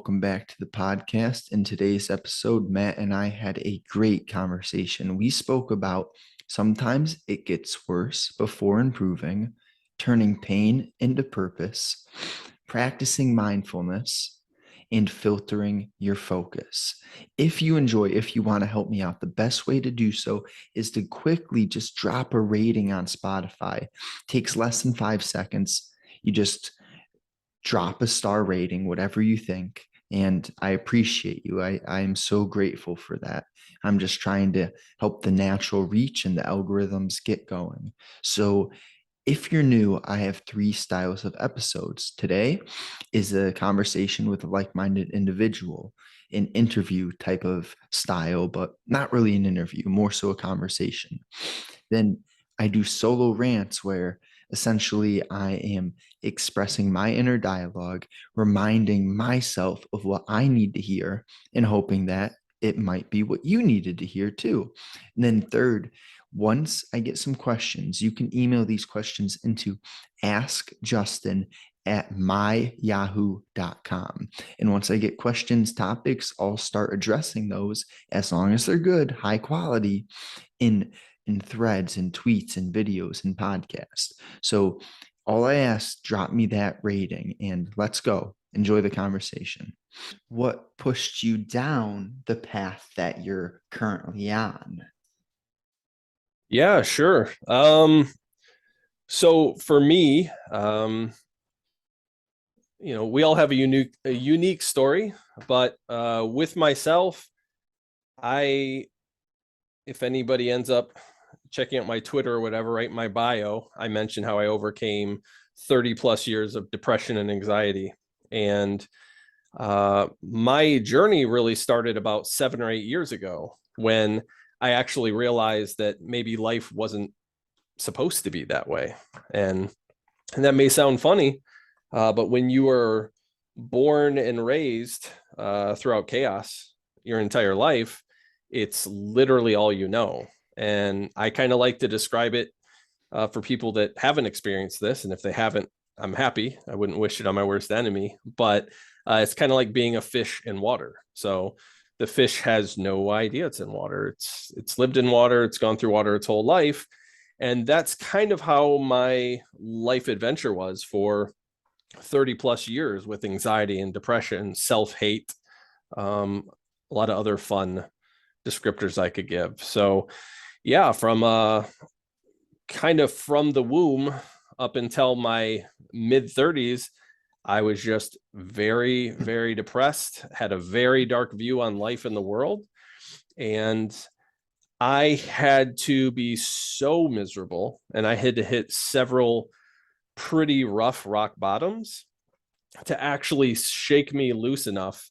welcome back to the podcast. In today's episode, Matt and I had a great conversation. We spoke about sometimes it gets worse before improving, turning pain into purpose, practicing mindfulness, and filtering your focus. If you want to help me out, the best way to do so is to quickly just drop a rating on Spotify. It takes less than 5 seconds. You just drop a star rating, whatever you think. And I appreciate you. I am so grateful for that. I'm just trying to help the natural reach and the algorithms get going. So if you're new, I have 3 styles of episodes. Today is a conversation with a like-minded individual, an interview type of style, but not really an interview, more so a conversation. Then I do solo rants where essentially I am expressing my inner dialogue, reminding myself of what I need to hear and hoping that it might be what you needed to hear too. And then third, once I get some questions, you can email these questions into askjustin@myyahoo.com. And once I get questions, topics, I'll start addressing those as long as they're good, high quality in threads and tweets and videos and podcasts. So all I ask, drop me that rating and let's go. Enjoy the conversation. What pushed you down the path that you're currently on? Yeah, sure. So for me, we all have a unique story, but with myself, if anybody ends up checking out my Twitter or whatever, right in my bio, I mentioned how I overcame 30 plus years of depression and anxiety. And my journey really started about 7 or 8 years ago when I actually realized that maybe life wasn't supposed to be that way. And that may sound funny, but when you are born and raised throughout chaos your entire life, it's literally all you know. And I kind of like to describe it for people that haven't experienced this. And if they haven't, I'm happy. I wouldn't wish it on my worst enemy, but it's kind of like being a fish in water. So the fish has no idea it's in water. It's lived in water. It's gone through water its whole life. And that's kind of how my life adventure was for 30 plus years, with anxiety and depression, self-hate, a lot of other fun descriptors I could give. So yeah, from kind of from the womb up until my mid 30s, I was just very, very depressed, had a very dark view on life in the world. And I had to be so miserable, and I had to hit several pretty rough rock bottoms to actually shake me loose enough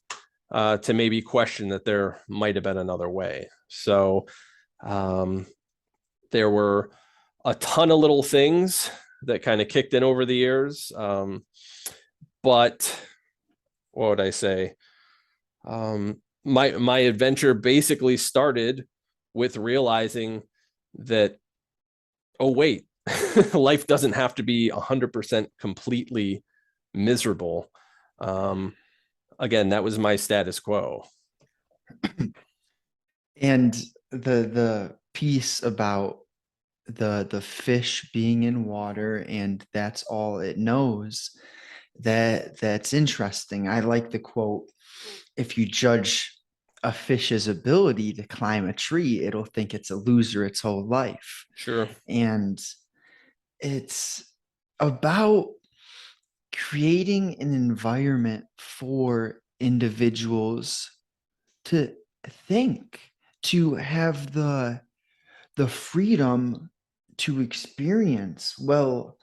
to maybe question that there might have been another way. So there were a ton of little things that kind of kicked in over the years. But what would I say? My adventure basically started with realizing that, oh, wait, life doesn't have to be 100% completely miserable. Again, that was my status quo. And the piece about the fish being in water and that's all it knows, that's interesting. I like the quote, if you judge a fish's ability to climb a tree, it'll think it's a loser its whole life. Sure. And it's about creating an environment for individuals to think, to have the freedom to experience. Well,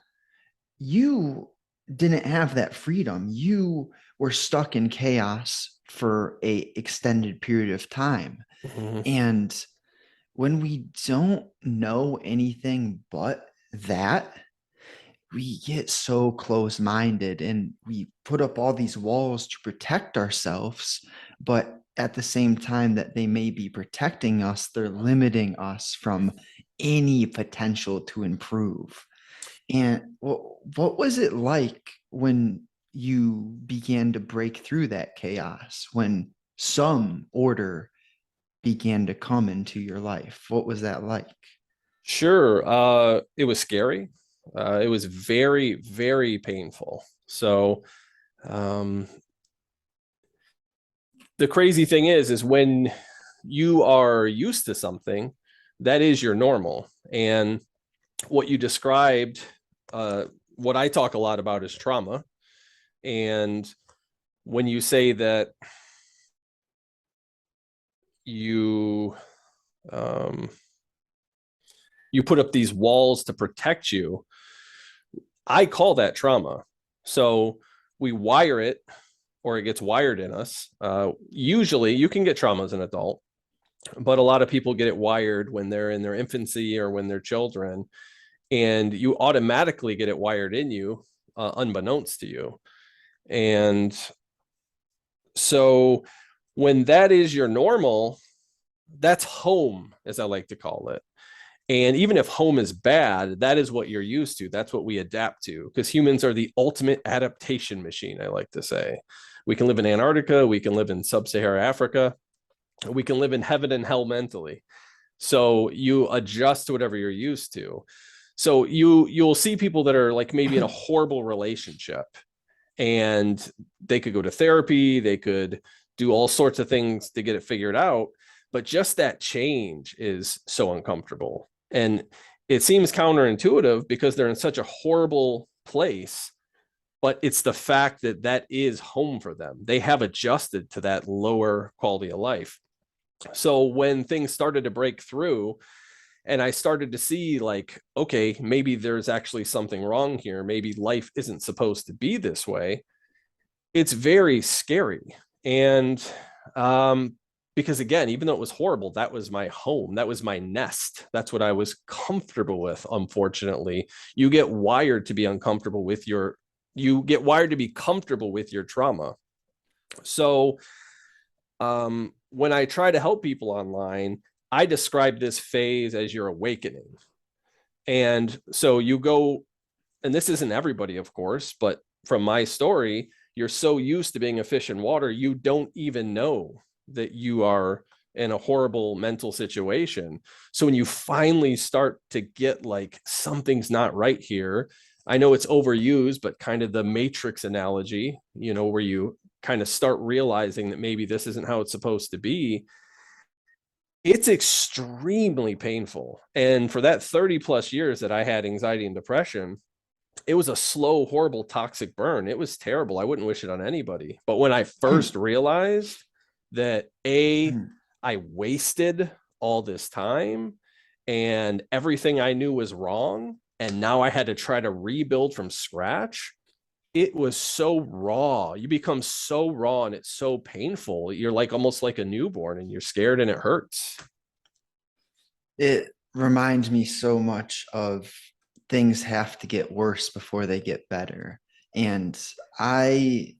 you didn't have that freedom. You were stuck in chaos for a extended period of time. Mm-hmm. And when we don't know anything but that, we get so close-minded and we put up all these walls to protect ourselves, but at the same time that they may be protecting us, they're limiting us from any potential to improve. And what was it like when you began to break through that chaos, when some order began to come into your life? What was that like? Sure. It was scary. It was very, very painful. So, um, the crazy thing is when you are used to something, that is your normal. And what you described, what I talk a lot about is trauma. And when you say that you, um, you put up these walls to protect you, I call that trauma. So we wire it, or it gets wired in us. Usually you can get trauma as an adult, but a lot of people get it wired when they're in their infancy or when they're children, and you automatically get it wired in you, unbeknownst to you. And so when that is your normal, that's home, as I like to call it. And even if home is bad, that is what you're used to. That's what we adapt to, because humans are the ultimate adaptation machine, I like to say. We can live in Antarctica, we can live in sub-Saharan Africa, we can live in heaven and hell mentally. So you adjust to whatever you're used to. So you'll see people that are like maybe in a horrible relationship, and they could go to therapy, they could do all sorts of things to get it figured out, but just that change is so uncomfortable. And it seems counterintuitive because they're in such a horrible place, but it's the fact that that is home for them. They have adjusted to that lower quality of life. So when things started to break through, and I started to see like, okay, maybe there's actually something wrong here. Maybe life isn't supposed to be this way. It's very scary. And because again, even though it was horrible, that was my home. That was my nest. That's what I was comfortable with. Unfortunately, you get wired to be uncomfortable with you get wired to be comfortable with your trauma. So when I try to help people online, I describe this phase as your awakening. And so you go, and this isn't everybody, of course, but from my story, you're so used to being a fish in water, you don't even know that you are in a horrible mental situation. So when you finally start to get like something's not right here, I know it's overused, but kind of the Matrix analogy, where you kind of start realizing that maybe this isn't how it's supposed to be. It's extremely painful. And for that 30 plus years that I had anxiety and depression, it was a slow, horrible, toxic burn. It was terrible. I wouldn't wish it on anybody. But when I first realized that I wasted all this time and everything I knew was wrong, and now I had to try to rebuild from scratch, it was so raw. You become so raw and it's so painful. You're like almost like a newborn, and you're scared and it hurts. It reminds me so much of things have to get worse before they get better. And I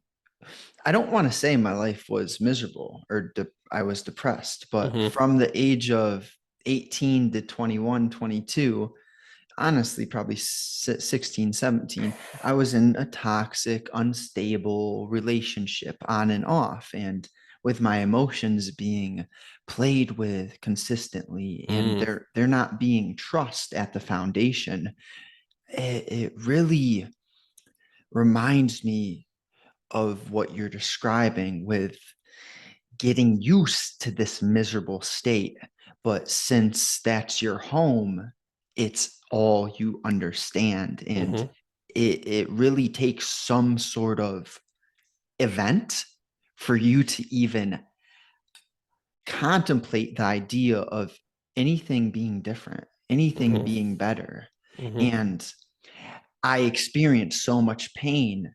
I don't want to say my life was miserable or I was depressed, but Mm-hmm. from the age of 18 to 21, 22, honestly, probably 16, 17, I was in a toxic, unstable relationship on and off. And with my emotions being played with consistently, and Mm, they're not being trust at the foundation, it really reminds me of what you're describing with getting used to this miserable state. But since that's your home, it's all you understand. And mm-hmm. it really takes some sort of event for you to even contemplate the idea of anything being different, anything Mm-hmm. being better. Mm-hmm. And I experienced so much pain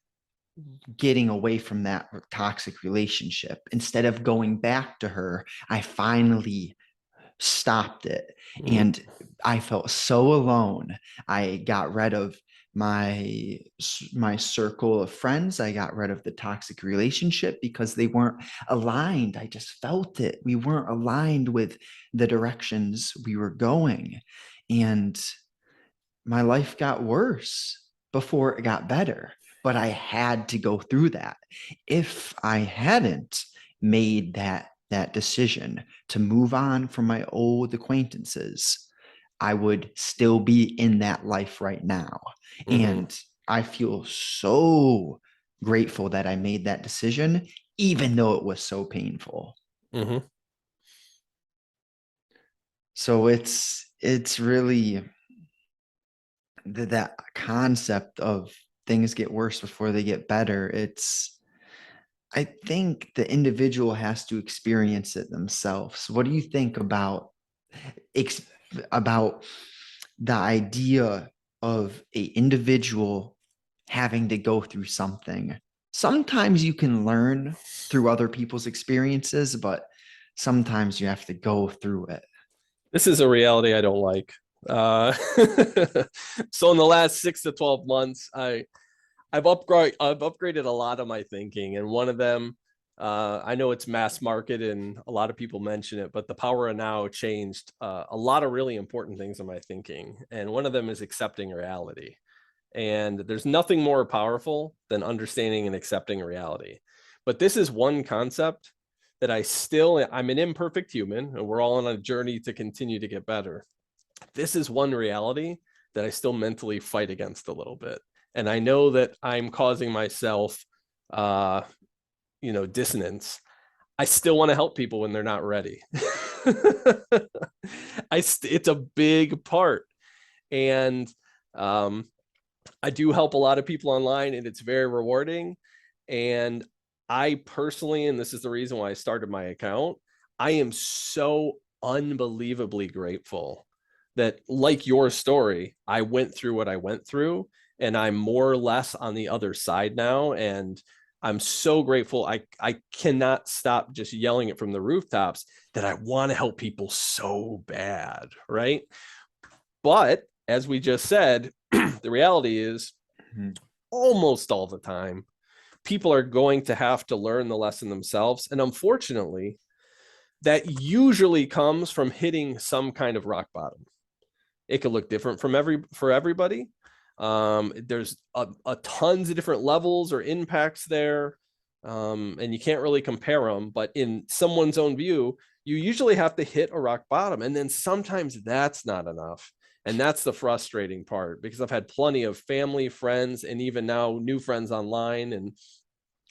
getting away from that toxic relationship. Instead of going back to her, I finally stopped it. Mm-hmm. And I felt so alone. I got rid of my circle of friends. I got rid of the toxic relationship because they weren't aligned. I just felt it. We weren't aligned with the directions we were going. And my life got worse before it got better. but I had to go through that. If I hadn't made that decision to move on from my old acquaintances, I would still be in that life right now. Mm-hmm. And I feel so grateful that I made that decision, even though it was so painful. Mm-hmm. So it's really that concept of things get worse before they get better. I think the individual has to experience it themselves. What do you think ex- about the idea of a individual having to go through something? Sometimes you can learn through other people's experiences, but sometimes you have to go through it. This is a reality I don't like. Uh, so in the last 6 to 12 months, I've upgraded a lot of my thinking, and one of them, I know it's mass market and a lot of people mention it, but the power of now changed a lot of really important things in my thinking, and one of them is accepting reality. And there's nothing more powerful than understanding and accepting reality. But this is one concept that I'm an imperfect human, and we're all on a journey to continue to get better. This is one reality that I still mentally fight against a little bit. And I know that I'm causing myself, uh, dissonance. I still want to help people when they're not ready. It's a big part. And um, I do help a lot of people online, and it's very rewarding. And I personally, and this is the reason why I started my account, I am so unbelievably grateful that, like your story, I went through what I went through, and I'm more or less on the other side now. And I'm so grateful. I cannot stop just yelling it from the rooftops that I want to help people so bad, right? But as we just said, the reality is Mhm. almost all the time, people are going to have to learn the lesson themselves. And unfortunately, that usually comes from hitting some kind of rock bottom. It could look different for everybody. There's a tons of different levels or impacts there. And you can't really compare them, but in someone's own view, you usually have to hit a rock bottom. And then sometimes that's not enough. And that's the frustrating part, because I've had plenty of family, friends, and even now new friends online, and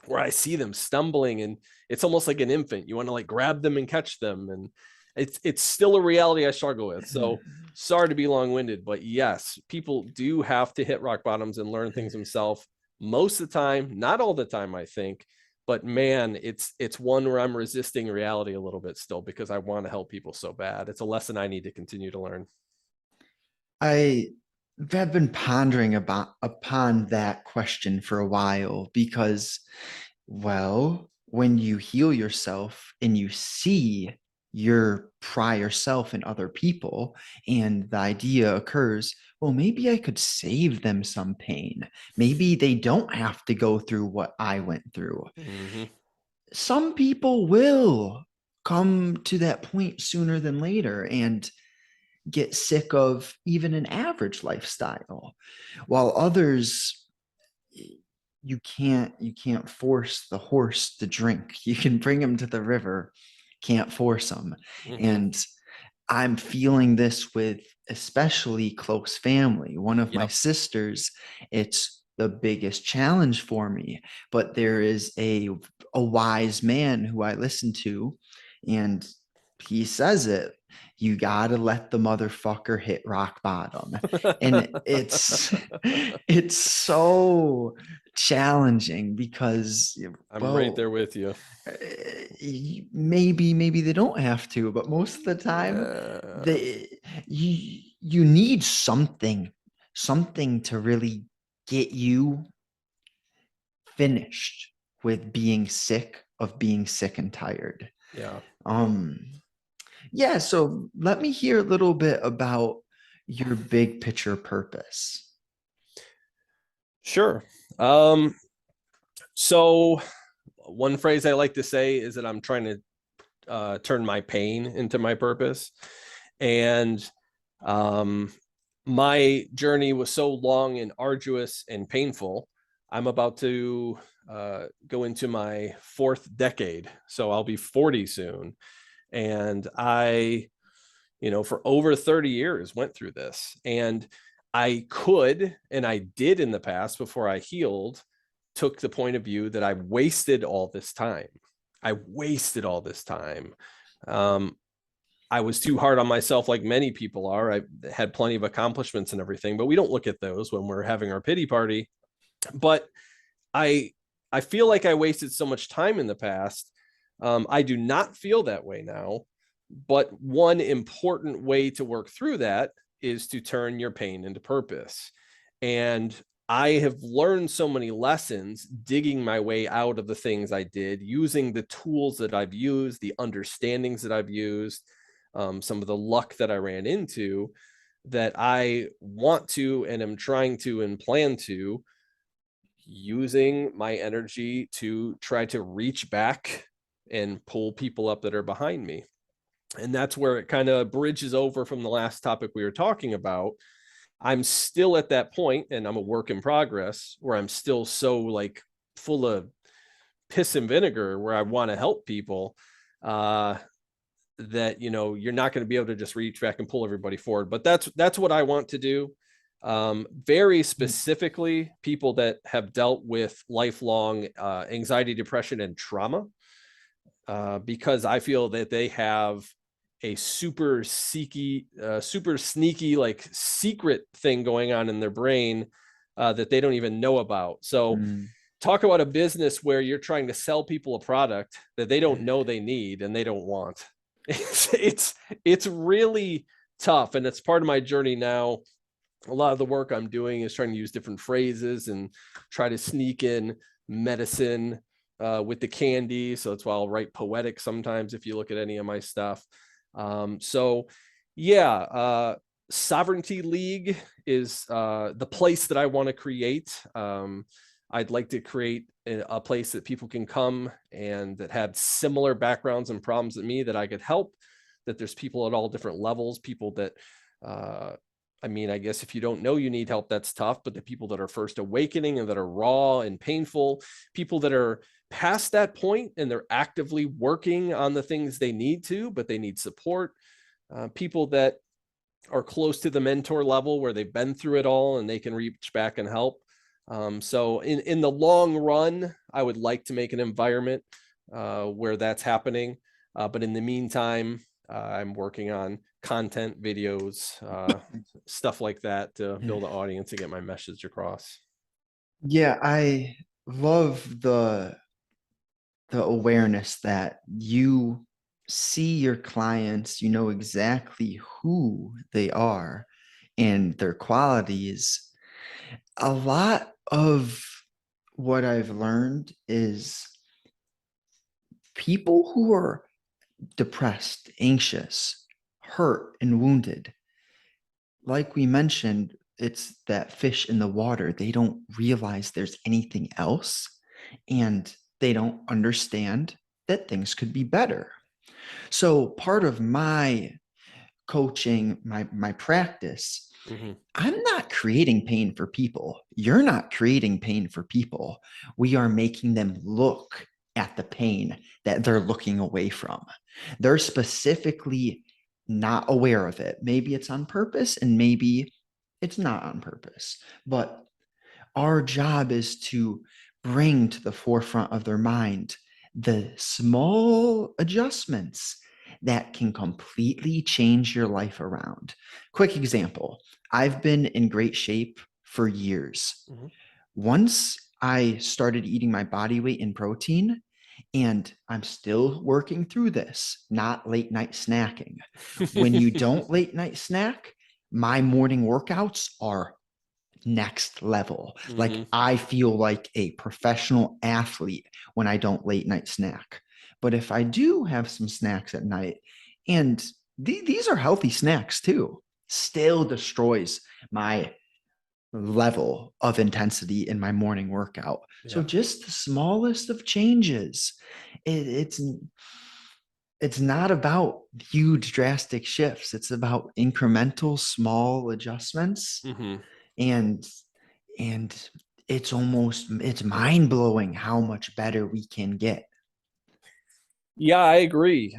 where I see them stumbling, and it's almost like an infant. You want to like grab them and catch them. And it's still a reality I struggle with. So sorry to be long-winded, but yes, people do have to hit rock bottoms and learn things themselves most of the time, not all the time, I think. But man, it's one where I'm resisting reality a little bit still, because I want to help people so bad. It's a lesson I need to continue to learn. I have been pondering upon that question for a while because, well, when you heal yourself and you see your prior self in other people, and the idea occurs, well, maybe I could save them some pain. Maybe they don't have to go through what I went through. Mm-hmm. Some people will come to that point sooner than later and get sick of even an average lifestyle, while others, you can't force the horse to drink. You can bring him to the river, can't force him. Mm-hmm. And I'm feeling this with especially close family. One of my Yep. sisters, it's the biggest challenge for me, but there is a wise man who I listen to, and he says it, you gotta let the motherfucker hit rock bottom. And it's so challenging because, I'm right well, there with you. maybe they don't have to, but most of the time Yeah. they you need something to really get you finished with being sick and tired. Yeah. um yeah, so let me hear a little bit about your big picture purpose. Sure. So one phrase I like to say is that I'm trying to turn my pain into my purpose. And um, my journey was so long and arduous and painful. I'm about to go into my 4th decade. So I'll be 40 soon. And I, for over 30 years went through this. And I could, and I did in the past before I healed, took the point of view that I wasted all this time. I wasted all this time. I was too hard on myself, like many people are. I had plenty of accomplishments and everything, but we don't look at those when we're having our pity party. But I I feel like I wasted so much time in the past. I do not feel that way now. But one important way to work through that is to turn your pain into purpose. And I have learned so many lessons digging my way out of the things I did, using the tools that I've used, the understandings that I've used, some of the luck that I ran into, that I want to and am trying to and plan to, using my energy to try to reach back and pull people up that are behind me. And that's where it kind of bridges over from the last topic we were talking about. I'm still at that point, and I'm a work in progress, where I'm still so like full of piss and vinegar, where I want to help people, that you're not going to be able to just reach back and pull everybody forward. But that's what I want to do. Very specifically, people that have dealt with lifelong anxiety, depression, and trauma, because I feel that they have a super sneaky, like secret thing going on in their brain that they don't even know about. So talk about a business where you're trying to sell people a product that they don't know they need and they don't want. It's really tough. And it's part of my journey now. A lot of the work I'm doing is trying to use different phrases and try to sneak in medicine with the candy. So that's why I'll write poetic sometimes if you look at any of my stuff. So yeah, Sovereignty League is the place that I want to create. I'd like to create a place that people can come and that have similar backgrounds and problems than me, that I could help, that there's people at all different levels, people that, I guess if you don't know you need help, that's tough, but the people that are first awakening and that are raw and painful, people that are past that point and they're actively working on the things they need to, but they need support, people that are close to the mentor level where they've been through it all and they can reach back and help. So in the long run, I would like to make an environment where that's happening. But in the meantime, I'm working on content, videos, stuff like that to build an audience and get my message across. Yeah, I love the awareness that you see your clients, you know exactly who they are and their qualities. A lot of what I've learned is people who are depressed, anxious, hurt, and wounded, like we mentioned, it's that fish in the water. They don't realize there's anything else, and they don't understand that things could be better. So part of my coaching, my practice, I'm not creating pain for people. You're not creating pain for people. We are making them look at the pain that they're looking away from. They're specifically not aware of it. Maybe it's on purpose and maybe it's not on purpose. But our job is to bring to the forefront of their mind the small adjustments that can completely change your life around. Quick example, I've been in great shape for years. Once I started eating my body weight in protein, and I'm still working through this, not late night snacking. When you don't late night snack, my morning workouts are next level. Like I feel like a professional athlete when I don't late night snack. But if I do have some snacks at night, and these are healthy snacks too, still destroys my level of intensity in my morning workout. Yeah. So just the smallest of changes. It's not about huge drastic shifts. It's about incremental small adjustments. And it's mind blowing how much better we can get. Yeah, I agree.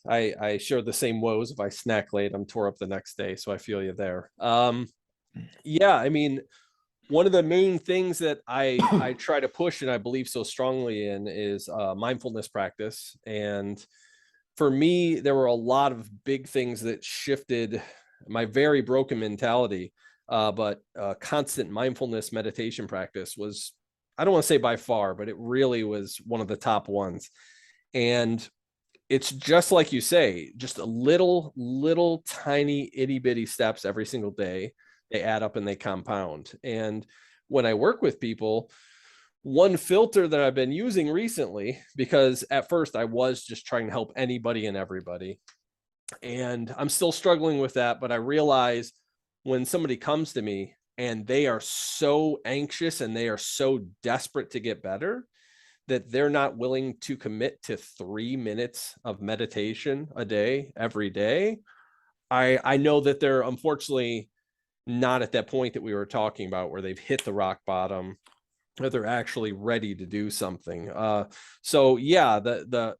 I share the same woes. If I snack late, I'm tore up the next day. So I feel you there. Yeah, I mean, one of the main things that I try to push and I believe so strongly in is mindfulness practice. And for me, there were a lot of big things that shifted my very broken mentality. But constant mindfulness meditation practice was, I don't want to say by far, but it really was one of the top ones. And it's just like you say, just a little tiny itty bitty steps every single day. They add up and they compound. And when I work with people, one filter that I've been using recently, because at first I was just trying to help anybody and everybody, and I'm still struggling with that, but I realize when somebody comes to me and they are so anxious and they are so desperate to get better, that they're not willing to commit to 3 minutes of meditation a day, every day, I know that they're unfortunately not at that point that we were talking about where they've hit the rock bottom, or they're actually ready to do something. So yeah, the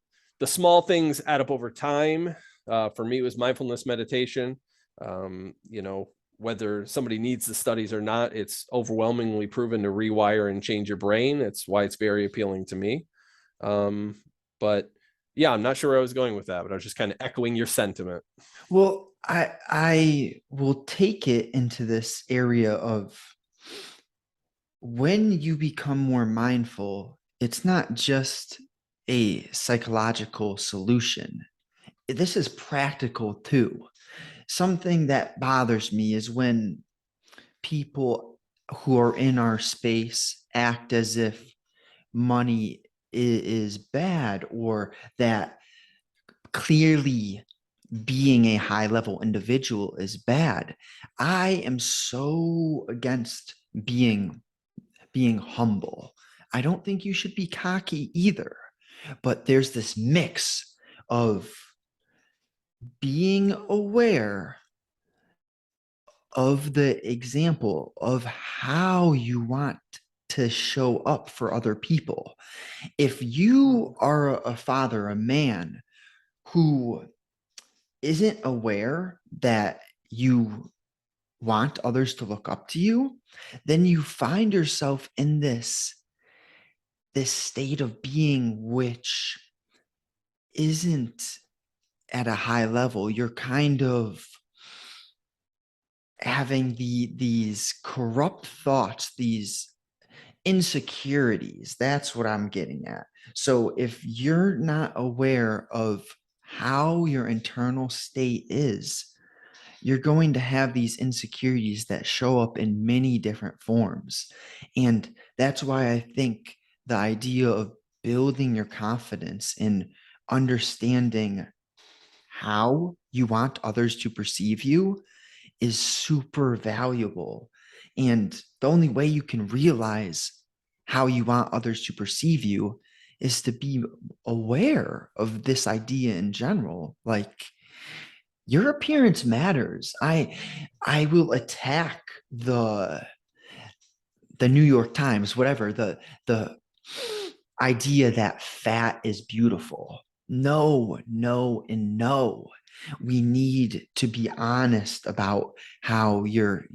small things add up over time. For me, it was mindfulness meditation. You know, whether somebody needs the studies or not, it's overwhelmingly proven to rewire and change your brain. It's why it's very appealing to me. But yeah, I'm not sure where I was going with that, but I was just kind of echoing your sentiment. Well, I will take it into this area of when you become more mindful, it's not just a psychological solution. This is practical too. Something that bothers me is when people who are in our space act as if money is bad, or that clearly being a high level individual is bad. I am so against being humble. I don't think you should be cocky either. But there's this mix of being aware of the example of how you want to show up for other people. If you are a father, a man who isn't aware that you want others to look up to you, then you find yourself in this state of being which isn't at a high level. You're kind of having these corrupt thoughts, these insecurities. That's what I'm getting at. So if you're not aware of how your internal state is, you're going to have these insecurities that show up in many different forms. And that's why I think the idea of building your confidence in understanding how you want others to perceive you is super valuable. And the only way you can realize how you want others to perceive you is to be aware of this idea in general. Like, your appearance matters. I will attack the New York Times, whatever, the idea that fat is beautiful. No, no, and no. We need to be honest about how your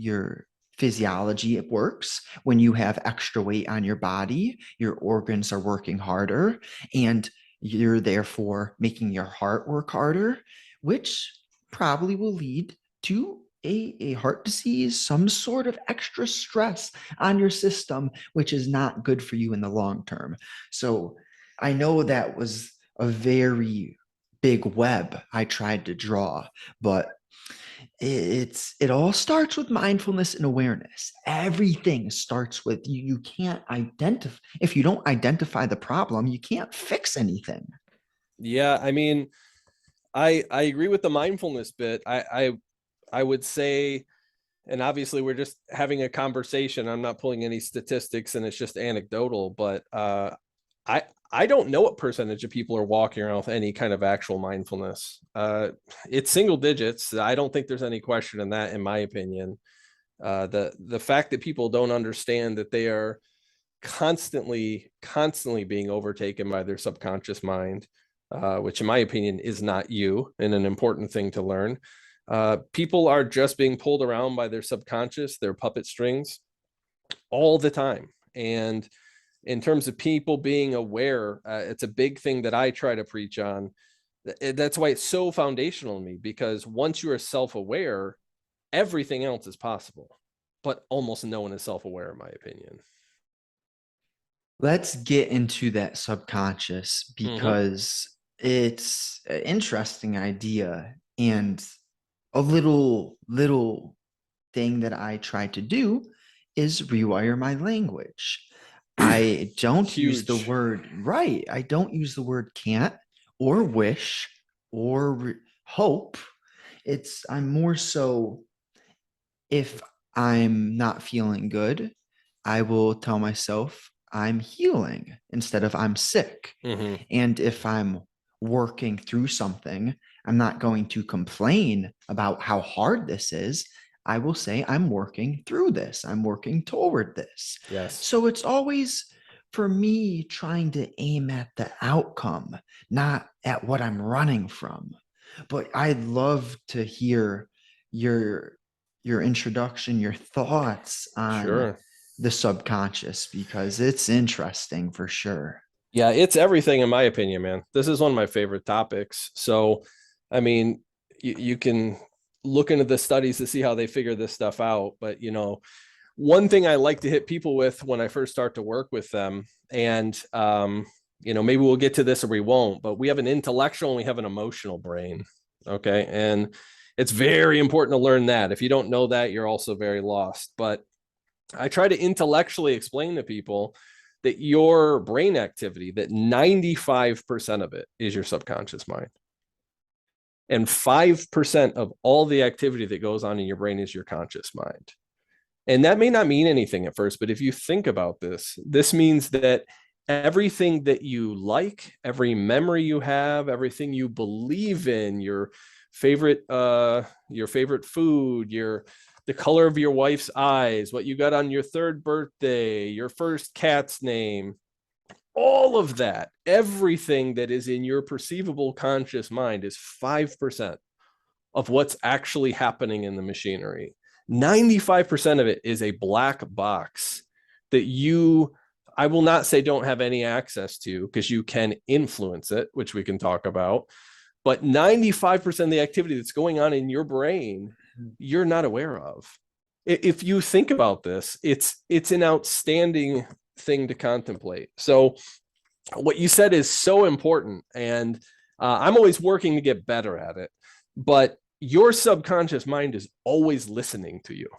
physiology works. When you have extra weight on your body, your organs are working harder, and you're therefore making your heart work harder, which probably will lead to a heart disease, some sort of extra stress on your system, which is not good for you in the long term. So I know that was a very big web I tried to draw, but it all starts with mindfulness and awareness. Everything starts with you. You can't identify, if you don't identify the problem, you can't fix anything. Yeah, I mean, I agree with the mindfulness bit. I would say, and obviously we're just having a conversation. I'm not pulling any statistics and it's just anecdotal, but I I don't know what percentage of people are walking around with any kind of actual mindfulness. It's single digits. I don't think there's any question in that, in my opinion. The fact that people don't understand that they are constantly being overtaken by their subconscious mind, which in my opinion is not you, and an important thing to learn. People are just being pulled around by their subconscious, their puppet strings, all the time. And in terms of people being aware, it's a big thing that I try to preach on. That's why it's so foundational to me, because once you are self-aware, everything else is possible, but almost no one is self-aware, in my opinion. Let's get into that subconscious Mm-hmm. because it's an interesting idea, and a little thing that I try to do is rewire my language. I don't use the Huge. word right. I don't use the word can't or wish or hope. I'm more so, if I'm not feeling good, I will tell myself I'm healing instead of I'm sick. Mm-hmm. And if I'm working through something, I'm not going to complain about how hard this is. I will say I'm working through this. I'm working toward this. Yes. So it's always for me trying to aim at the outcome, not at what I'm running from. But I'd love to hear your introduction, your thoughts on Sure. the subconscious, because it's interesting for sure. Yeah, it's everything in my opinion, man. This is one of my favorite topics. So, I mean, you can look into the studies to see how they figure this stuff out. But, one thing I like to hit people with when I first start to work with them, and, maybe we'll get to this or we won't, but we have an intellectual and we have an emotional brain. Okay. And it's very important to learn that. If you don't know that, you're also very lost. But I try to intellectually explain to people that your brain activity, that 95% of it is your subconscious mind. And 5% of all the activity that goes on in your brain is your conscious mind. And that may not mean anything at first, but if you think about this, this means that everything that you like, every memory you have, everything you believe in, your favorite food, the color of your wife's eyes, what you got on your third birthday, your first cat's name, all of that, everything that is in your perceivable conscious mind is 5% of what's actually happening in the machinery. 95% of it is a black box that I will not say don't have any access to, because you can influence it, which we can talk about. But 95% of the activity that's going on in your brain, you're not aware of. If you think about this, it's an outstanding thing to contemplate. So what you said is so important, and I'm always working to get better at it. But your subconscious mind is always listening to you.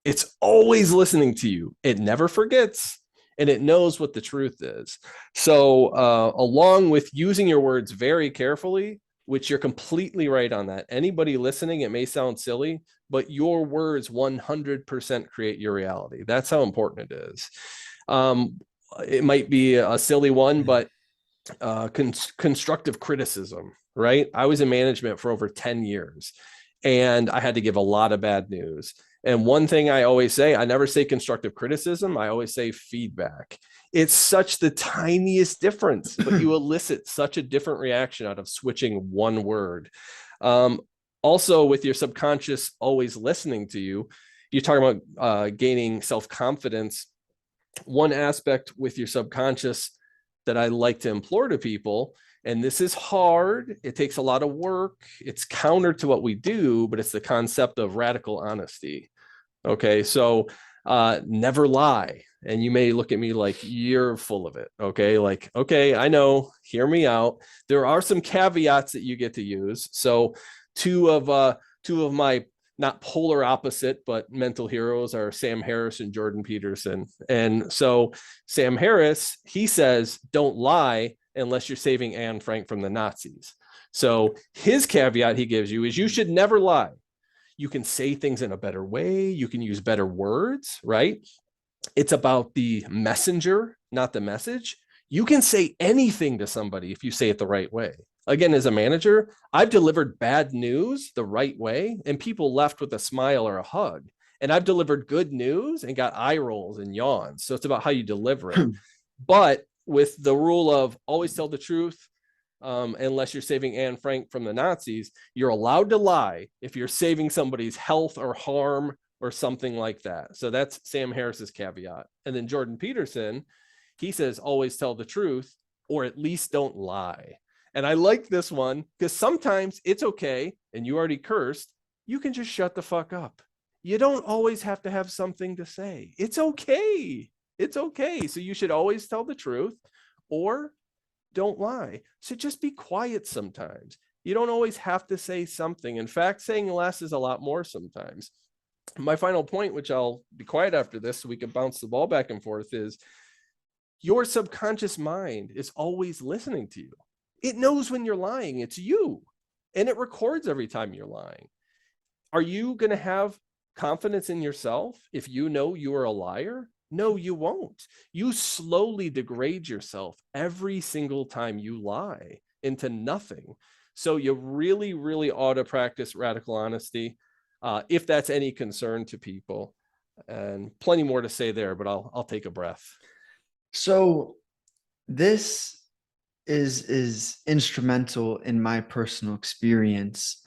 It's always listening to you. It never forgets, and it knows what the truth is. So along with using your words very carefully, which you're completely right on that. Anybody listening, it may sound silly, but your words 100% create your reality. That's how important it is. It might be a silly one, but constructive criticism, right? I was in management for over 10 years, and I had to give a lot of bad news. And one thing I always say, I never say constructive criticism. I always say feedback. It's such the tiniest difference, but you elicit such a different reaction out of switching one word. Also, with your subconscious always listening to you, you're talking about gaining self-confidence. One aspect with your subconscious that I like to implore to people, and this is hard, it takes a lot of work, it's counter to what we do, but it's the concept of radical honesty. Okay, so never lie. And you may look at me like you're full of it. Okay, like, okay, I know, hear me out. There are some caveats that you get to use. So two of my not polar opposite, but mental heroes are Sam Harris and Jordan Peterson. And so Sam Harris, he says, don't lie unless you're saving Anne Frank from the Nazis. So his caveat he gives you is you should never lie. You can say things in a better way. You can use better words, right? It's about the messenger, not the message. You can say anything to somebody if you say it the right way. Again, as a manager, I've delivered bad news the right way, and people left with a smile or a hug. And I've delivered good news and got eye rolls and yawns. So it's about how you deliver it. But with the rule of always tell the truth, unless you're saving Anne Frank from the Nazis, you're allowed to lie if you're saving somebody's health or harm or something like that. So that's Sam Harris's caveat. And then Jordan Peterson, he says, always tell the truth, or at least don't lie. And I like this one because sometimes it's okay, and you already cursed, you can just shut the fuck up. You don't always have to have something to say. It's okay. It's okay. So you should always tell the truth or don't lie. So just be quiet sometimes. You don't always have to say something. In fact, saying less is a lot more sometimes. My final point, which I'll be quiet after this so we can bounce the ball back and forth, is your subconscious mind is always listening to you. It knows when you're lying. It's you. And it records every time you're lying. Are you going to have confidence in yourself if you know you are a liar? No, you won't. You slowly degrade yourself every single time you lie into nothing. So you really, really ought to practice radical honesty, if that's any concern to people. And plenty more to say there, but I'll take a breath. So this is instrumental in my personal experience.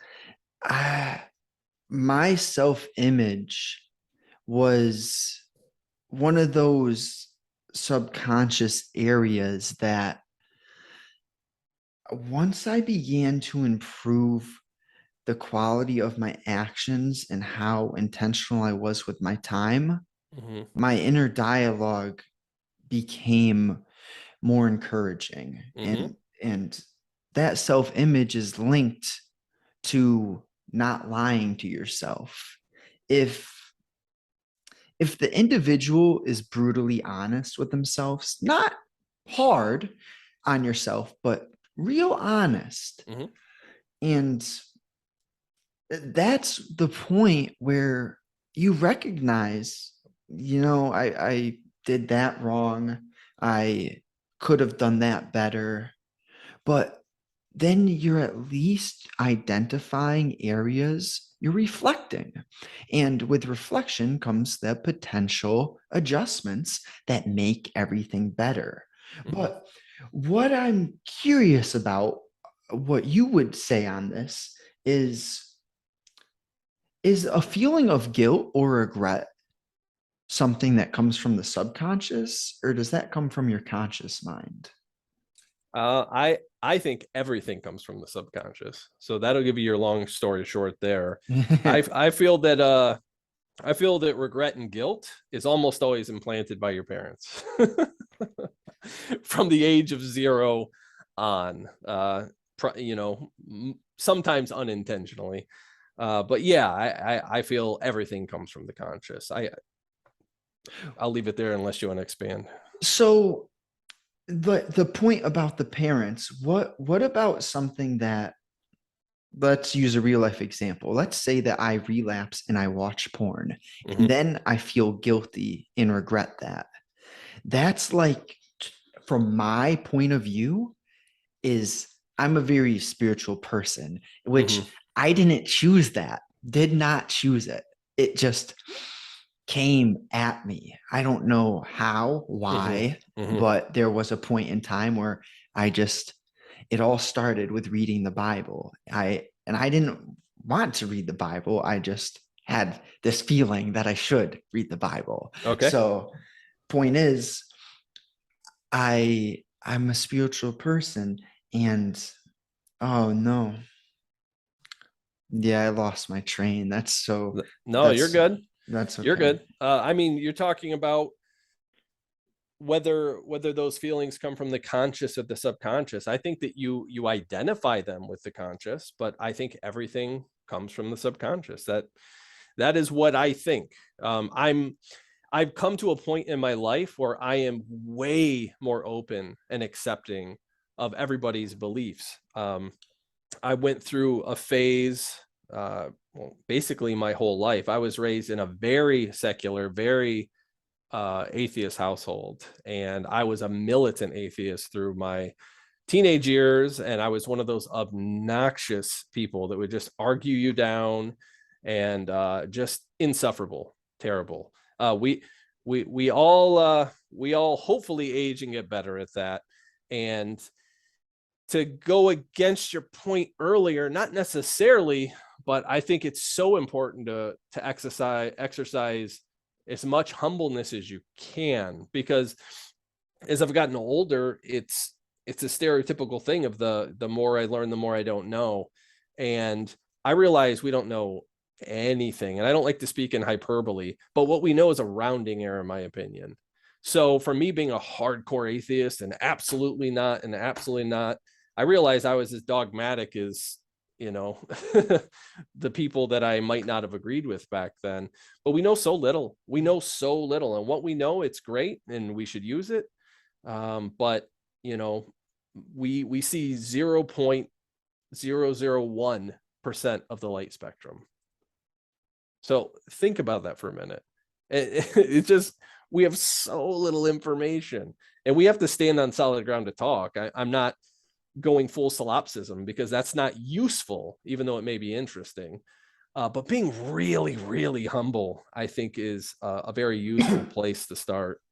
My self-image was one of those subconscious areas that once I began to improve the quality of my actions and how intentional I was with my time, my inner dialogue became more encouraging. And that self-image is linked to not lying to yourself. If the individual is brutally honest with themselves, not hard on yourself, but real honest, and that's the point where you recognize, I did that wrong. I could have done that better. But then you're at least identifying areas you're reflecting. And with reflection comes the potential adjustments that make everything better. But what I'm curious about, what you would say on this is a feeling of guilt or regret something that comes from the subconscious, or does that come from your conscious mind? I think everything comes from the subconscious. So that'll give you your long story short there. I feel that regret and guilt is almost always implanted by your parents from the age of 0 on, sometimes unintentionally. But yeah, I feel everything comes from the conscious. I'll leave it there unless you want to expand. So the point about the parents, what about something that, let's use a real life example. Let's say that I relapse and I watch porn, and then I feel guilty and regret that. That's like, from my point of view, is I'm a very spiritual person, which I didn't choose that, did not choose it. It just came at me. I don't know how, why, but there was a point in time where it all started with reading the Bible. I didn't want to read the Bible. I just had this feeling that I should read the Bible. Okay. So point is, I'm a spiritual person, and oh no. Yeah, I lost my train. You're good. That's okay. You're good. I mean, you're talking about whether those feelings come from the conscious or the subconscious. I think that you identify them with the conscious, but I think everything comes from the subconscious. That is what I think. I've come to a point in my life where I am way more open and accepting of everybody's beliefs. I went through a phase, basically my whole life. I was raised in a very secular, very atheist household, and I was a militant atheist through my teenage years, and I was one of those obnoxious people that would just argue you down and just insufferable. terrible. We all hopefully age and get better at that. And to go against your point earlier, not necessarily, but I think it's so important to exercise as much humbleness as you can, because as I've gotten older, it's a stereotypical thing of the more I learn, the more I don't know. And I realize we don't know anything. And I don't like to speak in hyperbole, but what we know is a rounding error, in my opinion. So for me being a hardcore atheist and absolutely not, I realized I was as dogmatic as, the people that I might not have agreed with back then. But we know so little. And what we know, it's great and we should use it. But we see 0.001% of the light spectrum. So think about that for a minute. It's just, we have so little information, and we have to stand on solid ground to talk. I'm not going full solipsism, because that's not useful, even though it may be interesting. But being really, really humble, I think, is a very useful place to start.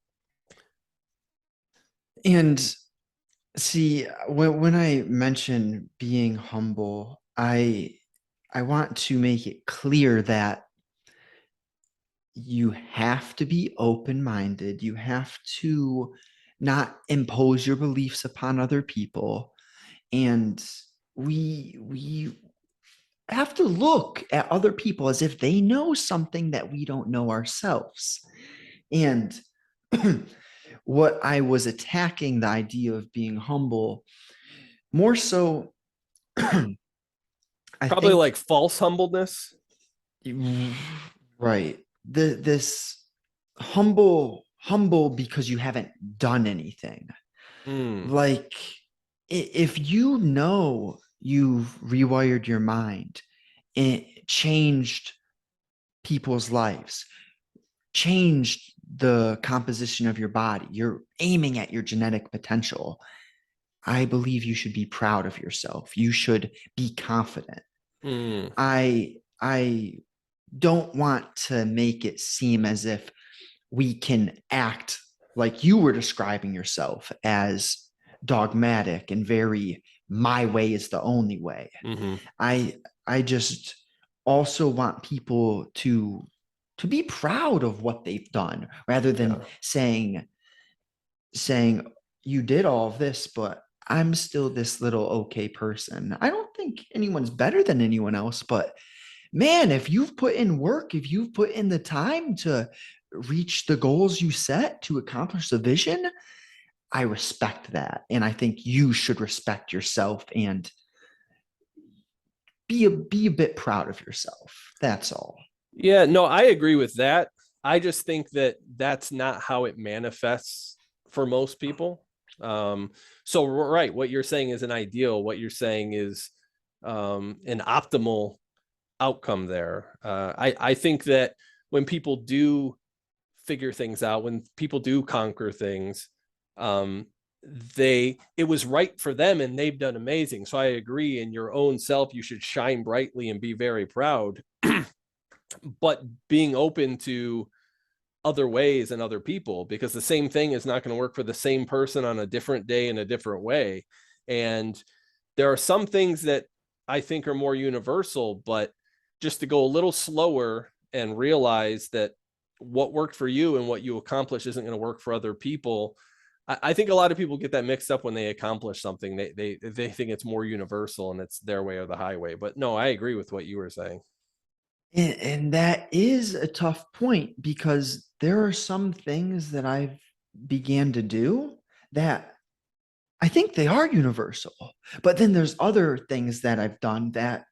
And see, when I mention being humble, I want to make it clear that you have to be open-minded. You have to not impose your beliefs upon other people. And we have to look at other people as if they know something that we don't know ourselves. And what I was attacking the idea of being humble more so, I Probably think, like false humbleness. right. This humble because you haven't done anything. Like, if you know you've rewired your mind, it changed people's lives, changed the composition of your body, you're aiming at your genetic potential, I believe you should be proud of yourself. You should be confident. I don't want to make it seem as if we can act like you were describing yourself as dogmatic and very my way is the only way. I just also want people to be proud of what they've done, rather than saying you did all of this, but I'm still this little okay person. I don't think anyone's better than anyone else, but man, if you've put in work, if you've put in the time to reach the goals you set, to accomplish the vision, I respect that. And I think you should respect yourself and be a bit proud of yourself. That's all. Yeah, no, I agree with that. I just think that that's not how it manifests for most people. So right, what you're saying is an ideal. What you're saying is an optimal outcome there. I think that when people do figure things out, when people do conquer things, it was right for them and they've done amazing. So I agree, in your own self, you should shine brightly and be very proud, but being open to other ways and other people, because the same thing is not going to work for the same person on a different day in a different way. And there are some things that I think are more universal, but just to go a little slower and realize that what worked for you and what you accomplish isn't going to work for other people. I think a lot of people get that mixed up when they accomplish something. They think it's more universal and it's their way or the highway. But no, I agree with what you were saying. And that is a tough point, because there are some things that I've began to do that I think they are universal. But then there's other things that I've done that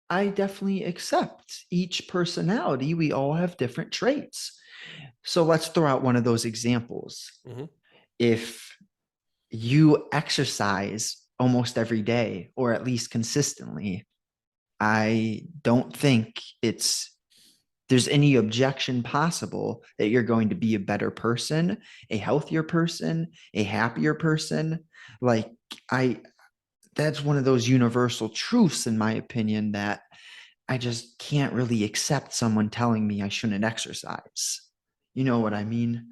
I definitely accept. Each personality, we all have different traits. So let's throw out one of those examples. If you exercise almost every day, or at least consistently, I don't think there's any objection possible that you're going to be a better person, a healthier person, a happier person. Like, that's one of those universal truths, in my opinion, that I just can't really accept someone telling me I shouldn't exercise. You know what I mean?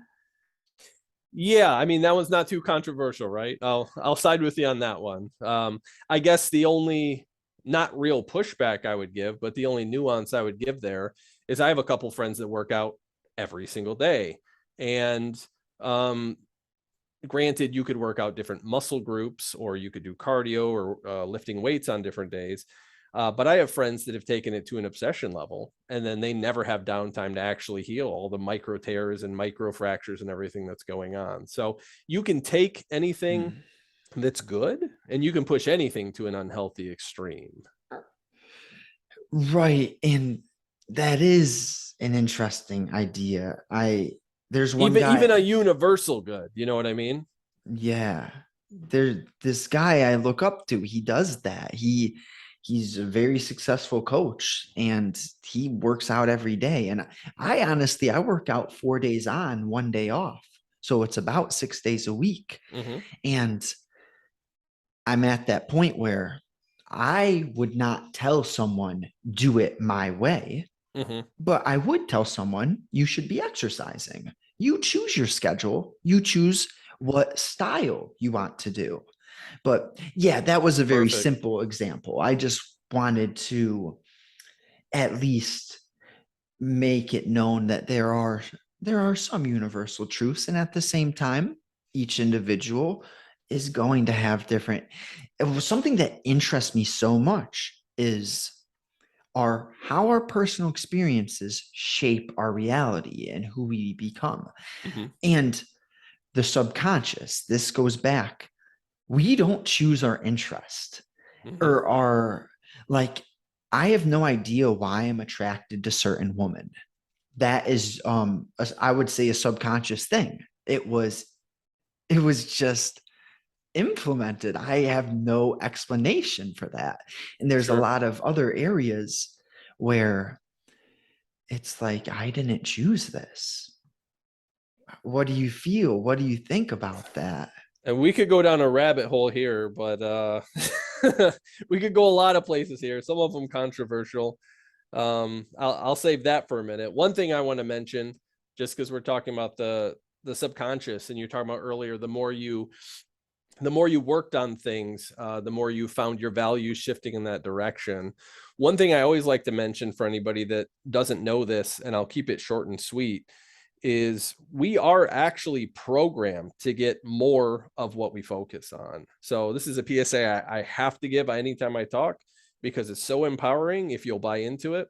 Yeah, I mean that one's not too controversial, right? I'll side with you on that one. I guess the only not real pushback I would give, but the only nuance I would give there is I have a couple friends that work out every single day, and um, granted, you could work out different muscle groups, or you could do cardio or lifting weights on different days. But I have friends that have taken it to an obsession level, and then they never have downtime to actually heal all the micro tears and micro fractures and everything that's going on. So you can take anything Hmm. that's good and you can push anything to an unhealthy extreme. Right. And that is an interesting idea. There's one Even a guy, universal good, you know what I mean? yeah, this guy I look up to, he does that. He's a very successful coach and he works out every day. And I honestly, I work out 4 days on, 1 day off. So it's about 6 days a week. Mm-hmm. And I'm at that point where I would not tell someone, do it my way, Mm-hmm. but I would tell someone, you should be exercising. You choose your schedule, you choose what style you want to do. But yeah, that was a very Perfect. simple example. I just wanted to at least make it known that there are some universal truths, and at the same time each individual is going to have different. It was something that interests me so much is our how our personal experiences shape our reality and who we become. Mm-hmm. And the subconscious, this goes back, we don't choose our interest Mm-hmm. or our, like, I have no idea why I'm attracted to certain women. That is I would say a subconscious thing. It was just implemented. I have no explanation for that. And there's a Sure. lot of other areas where it's like, I didn't choose this. What do you feel? What do you think about that? And we could go down a rabbit hole here, but we could go a lot of places here, some of them controversial. I'll save that for a minute. One thing I want to mention, just because we're talking about the subconscious, and you're talking about earlier, the more you worked on things, the more you found your values shifting in that direction. One thing I always like to mention for anybody that doesn't know this, and I'll keep it short and sweet, is we are actually programmed to get more of what we focus on. So this is a PSA I have to give anytime I talk, because it's so empowering if you'll buy into it.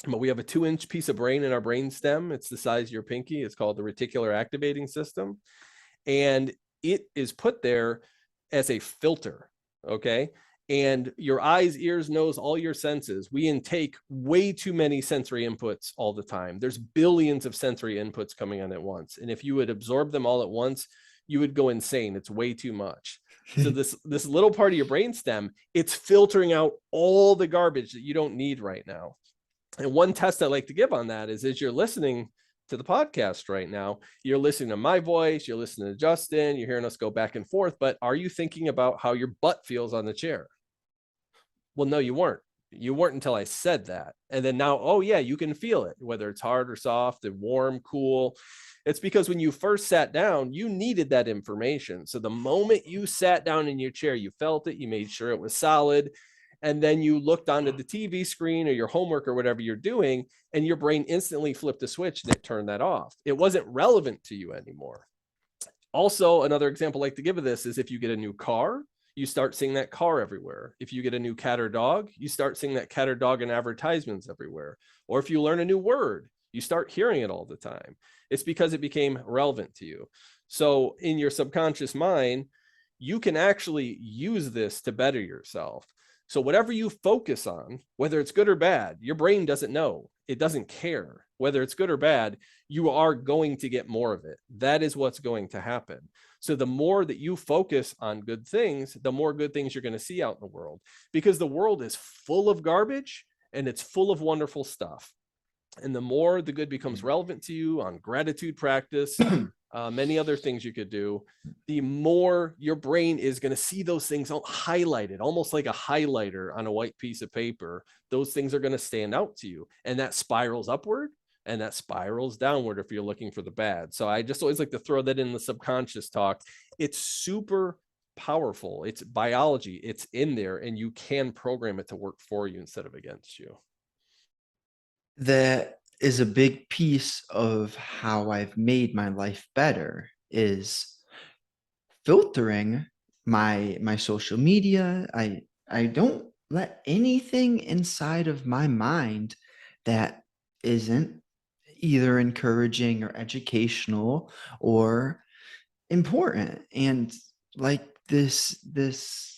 But we have a 2-inch piece of brain in our brain stem. It's the size of your pinky. It's called the reticular activating system. And it is put there as a filter. Okay. And your eyes, ears, nose, all your senses, we intake way too many sensory inputs all the time. There's billions of sensory inputs coming on at once. And if you would absorb them all at once, you would go insane. It's way too much. So this little part of your brainstem, it's filtering out all the garbage that you don't need right now. And one test I like to give on that is, as you're listening to the podcast right now, you're listening to my voice, you're listening to Justin, you're hearing us go back and forth, but are you thinking about how your butt feels on the chair? Well, no, you weren't. You weren't until I said that. And then now, oh yeah, you can feel it, whether it's hard or soft and warm, cool. It's because when you first sat down, you needed that information. So the moment you sat down in your chair, you felt it, you made sure it was solid. And then you looked onto the TV screen or your homework or whatever you're doing, and your brain instantly flipped a switch and it turned that off. It wasn't relevant to you anymore. Also, another example I like to give of this is if you get a new car, you start seeing that car everywhere. If you get a new cat or dog, you start seeing that cat or dog in advertisements everywhere. Or if you learn a new word, you start hearing it all the time. It's because it became relevant to you. So in your subconscious mind, you can actually use this to better yourself. So whatever you focus on, whether it's good or bad, your brain doesn't know. It doesn't care whether it's good or bad. You are going to get more of it. That is what's going to happen. So the more that you focus on good things, the more good things you're going to see out in the world, because the world is full of garbage and it's full of wonderful stuff. And the more the good becomes relevant to you on gratitude practice, many other things you could do, the more your brain is going to see those things highlighted, almost like a highlighter on a white piece of paper. Those things are going to stand out to you, and that spirals upward and that spirals downward if you're looking for the bad. So I just always like to throw that in the subconscious talk. It's super powerful. It's biology. It's in there, and you can program it to work for you instead of against you. That is a big piece of how I've made my life better, is filtering my social media. I don't let anything inside of my mind that isn't either encouraging or educational or important. And like this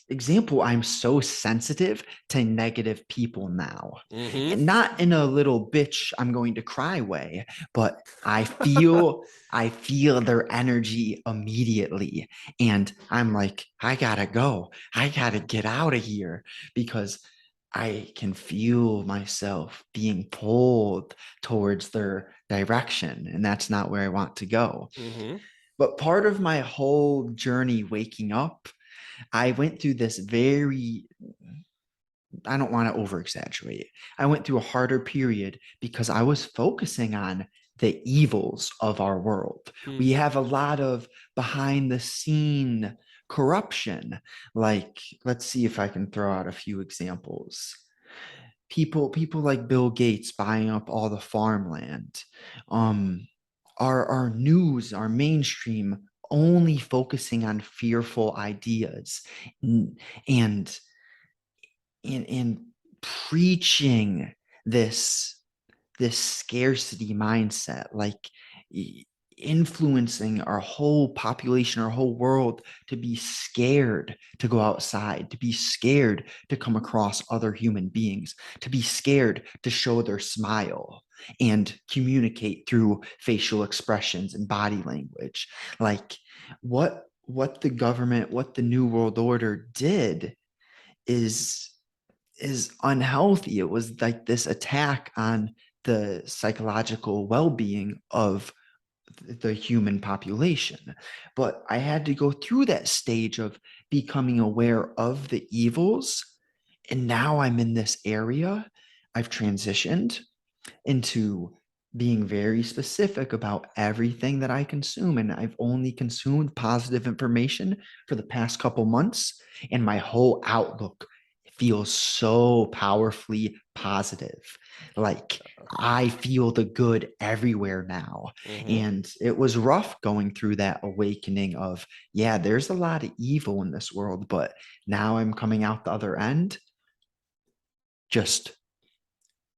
example, I'm so sensitive to negative people now, Mm-hmm. and not in a little bitch I'm going to cry way, but I feel their energy immediately, and I'm like, I gotta go, I gotta get out of here, because I can feel myself being pulled towards their direction, and that's not where I want to go. Mm-hmm. But part of my whole journey waking up, I went through this very, I don't want to over exaggerate. I went through a harder period because I was focusing on the evils of our world. Mm. We have a lot of behind the scene corruption. Like, let's see if I can throw out a few examples. People like Bill Gates buying up all the farmland. Um, our news, our mainstream only focusing on fearful ideas, and and and preaching this this scarcity mindset, like influencing our whole population, our whole world, to be scared to go outside, to be scared to come across other human beings, to be scared to show their smile and communicate through facial expressions and body language. Like what the government, what the New World Order did is unhealthy. It was like this attack on the psychological well-being of the human population. But I had to go through that stage of becoming aware of the evils. And now I'm in this area. I've transitioned into being very specific about everything that I consume. And I've only consumed positive information for the past couple months. And my whole outlook feels so powerfully positive. Like I feel the good everywhere now. Mm-hmm. And it was rough going through that awakening of, yeah, there's a lot of evil in this world, but now I'm coming out the other end. Just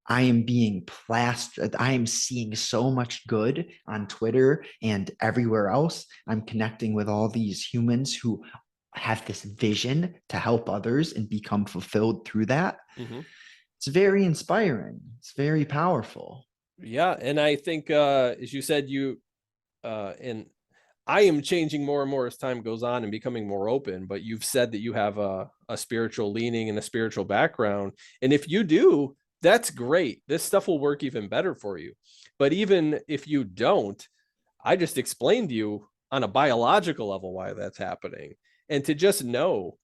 I am being plastered. I am seeing so much good on Twitter and everywhere else. I'm connecting with all these humans who have this vision to help others and become fulfilled through that. Mm-hmm. It's very inspiring. It's very powerful. Yeah. And I think, as you said, and I am changing more and more as time goes on and becoming more open, but you've said that you have a spiritual leaning and a spiritual background. And if you do, that's great. This stuff will work even better for you. But even if you don't, I just explained to you on a biological level why that's happening. And to just know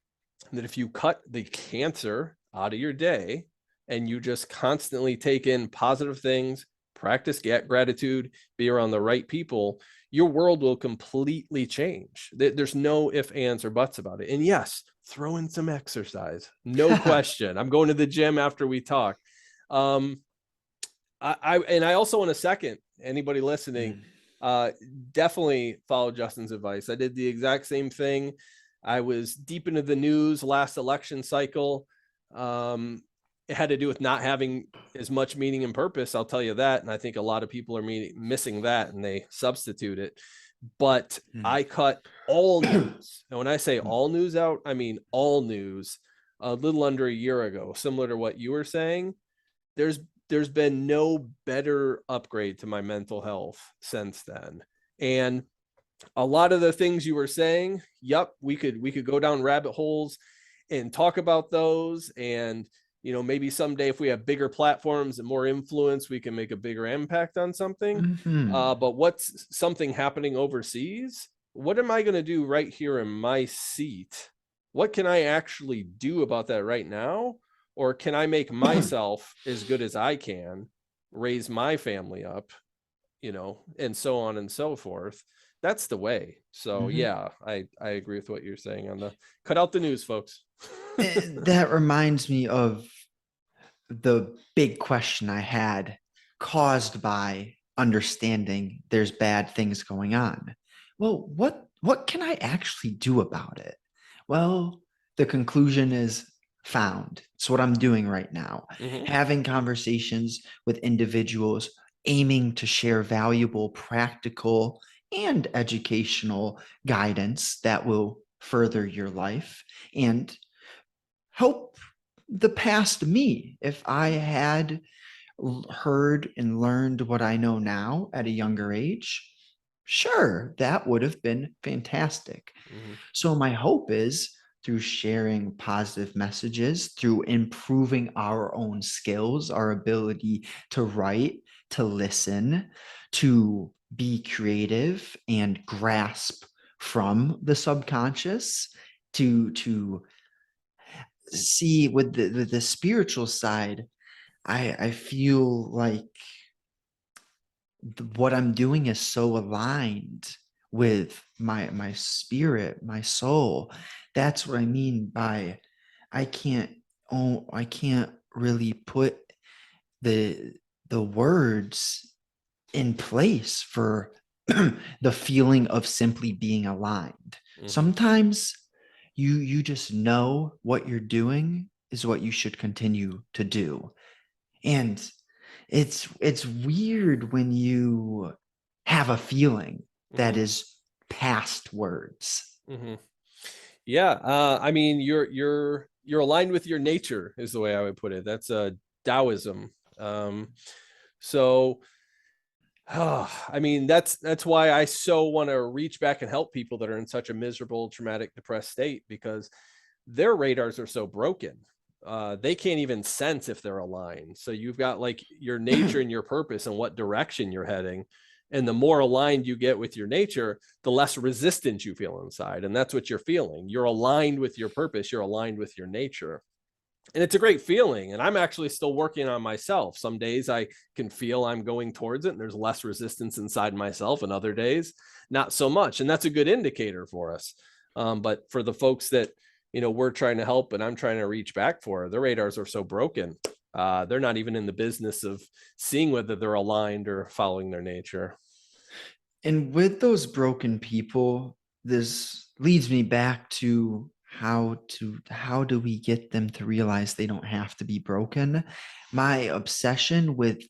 that if you cut the cancer out of your day and you just constantly take in positive things, practice gratitude, be around the right people, your world will completely change. There's no ifs, ands, or buts about it. And yes, throw in some exercise. No question. I'm going to the gym after we talk. I also want to second anybody listening, definitely follow Justin's advice. I did the exact same thing. I was deep into the news last election cycle. It had to do with not having as much meaning and purpose. I'll tell you that. And I think a lot of people are missing that and they substitute it. But I cut all news. And when I say all news out, I mean all news a little under a year ago, similar to what you were saying. There's been no better upgrade to my mental health since then. And a lot of the things you were saying, yep, we could go down rabbit holes and talk about those. And maybe someday if we have bigger platforms and more influence, we can make a bigger impact on something. Mhm. But what's something happening overseas? What am I going to do right here in my seat? What can I actually do about that right now? Or can I make myself as good as I can, raise my family up, and so on and so forth? That's the way. So Mhm. yeah, I agree with what you're saying on the cut out the news, folks. That reminds me of the big question I had caused by understanding there's bad things going on. Well, what can I actually do about it? Well, the conclusion is found. It's what I'm doing right now. Hmm. Having conversations with individuals aiming to share valuable, practical, and educational guidance that will further your life and help the past me. If I had heard and learned what I know now at a younger age, sure, that would have been fantastic. Hmm. So, my hope is through sharing positive messages, through improving our own skills, our ability to write, to listen, to be creative and grasp from the subconscious, to see with the spiritual side, I feel like what I'm doing is so aligned with my spirit, my soul. That's what I mean by I can't I can't really put the the words in place for the feeling of simply being aligned. Hmm. Sometimes you just know what you're doing is what you should continue to do. And it's weird when you have a feeling that Hmm. is past words. Hmm. Yeah, I mean, you're aligned with your nature is the way I would put it. That's Taoism. So, I mean, that's why I so want to reach back and help people that are in such a miserable, traumatic, depressed state, because their radars are so broken. They can't even sense if they're aligned. So you've got like your nature and your purpose and what direction you're heading. And the more aligned you get with your nature, the less resistance you feel inside. And that's what you're feeling. You're aligned with your purpose, you're aligned with your nature. And it's a great feeling. And I'm actually still working on myself. Some days I can feel I'm going towards it and there's less resistance inside myself, and other days, not so much. And that's a good indicator for us. But for the folks that, we're trying to help and I'm trying to reach back for, their radars are so broken. They're not even in the business of seeing whether they're aligned or following their nature. And with those broken people, this leads me back to how do we get them to realize they don't have to be broken? My obsession with